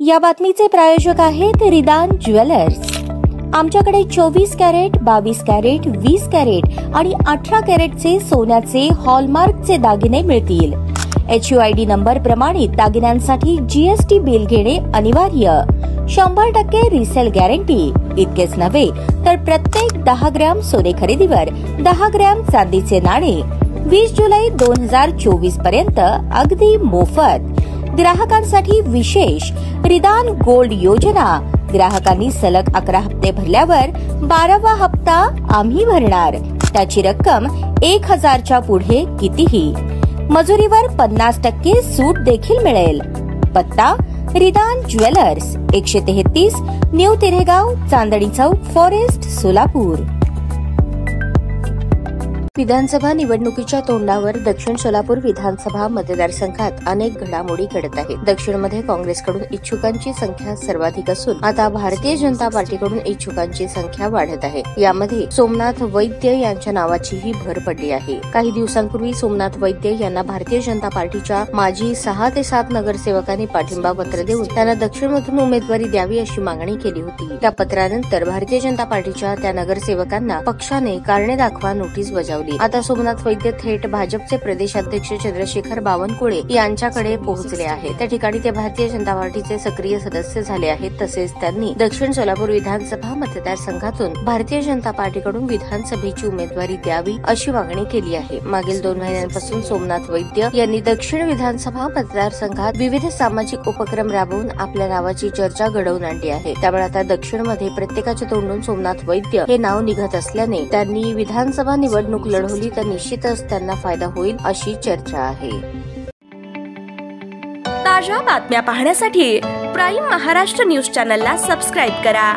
या बातमीचे प्रायोजक आहेत रिदान ज्वेलर्स। आमच्याकडे 24 कॅरेट, 22 कॅरेट, 20 कॅरेट आणि 18 कॅरेटचे सोन्याचे हॉलमार्कचे दागिने मिळतील। HUID नंबर प्रमाणित दागिन्यांसाठी GST बिल घेणे अनिवार्य। 100% रिसेल गॅरंटी। इतकेच नव्हे तर प्रत्येक 10 ग्रॅम सोने खरेदीवर 10 ग्रॅम चांदीचे नाणे 20 जुलै 2024 पर्यंत अगदी मोफत। ग्राहकांसाठी विशेष रिदान गोल्ड योजना। ग्राहकांनी सलग 11 हप्ते भरल्यावर 12वा हप्ता आम्ही भरणार। त्याची रक्कम 1000च्या पुढे कितीही। मजुरीवर 50% सूट देखील मिळेल। पत्ता रिदान jewellers, 133 new तिरेगाव, Chandni Chowk, forest, Solapur. विधानसभा निवडणुकीच्या तोंडावर दक्षिण सोलापूर विधानसभा मतदारसंघात अनेक घडामोडी घडत आहेत। दक्षिणमध्ये काँग्रेसकडून इच्छुकांची संख्या सर्वाधिक असून आता भारतीय जनता पार्टीकडून इच्छुकांची संख्या वाढत आहे। यामध्ये सोमनाथ वैद्य यांच्या नावाचीही भर पडली आहे। काही दिवसांपूर्वी सोमनाथ वैद्य यांना भारतीय जनता पार्टीच्या माजी 6 ते 7 नगरसेवकांनी पाठिंबा पत्र देऊन त्यांना दक्षिणमधून उमेदवारी द्यावी अशी मागणी केली होती। त्या पत्रानंतर भारतीय जनता पार्टीच्या त्या नगरसेवकांना पक्षाने कारणे दाखवा नोटीस बजावली। आता सोमनाथ वैद्य थेट भाजपचे प्रदेशाध्यक्ष चंद्रशेखर बावनकुळे यांच्याकडे पोहोचले आहेत। त्या ठिकाणी ते भारतीय जनता पार्टीचे सक्रिय सदस्य झाले आहेत। तसेच त्यांनी दक्षिण सोलापूर विधानसभा मतदारसंघातून भारतीय जनता पार्टीकडून विधानसभेची उमेदवारी द्यावी अशी मागणी केली आहे। मागील 2 महिन्यांपासून सोमनाथ वैद्य यांनी दक्षिण विधानसभा मतदारसंघात विविध सामाजिक उपक्रम राबवून आपल्या नावाची चर्चा घडवून आणली आहे। त्यामुळे आता दक्षिणमध्ये प्रत्येकाच्या तोंडून सोमनाथ वैद्य हे नाव निघत असल्याने त्यांनी विधानसभा निवडणूक लढवली तर निश्चितच त्यांना फायदा होईल अशी चर्चा आहे। ताज्या बातम्या पाहण्यासाठी प्राईम महाराष्ट्र न्यूज चॅनलला सबस्क्राईब करा।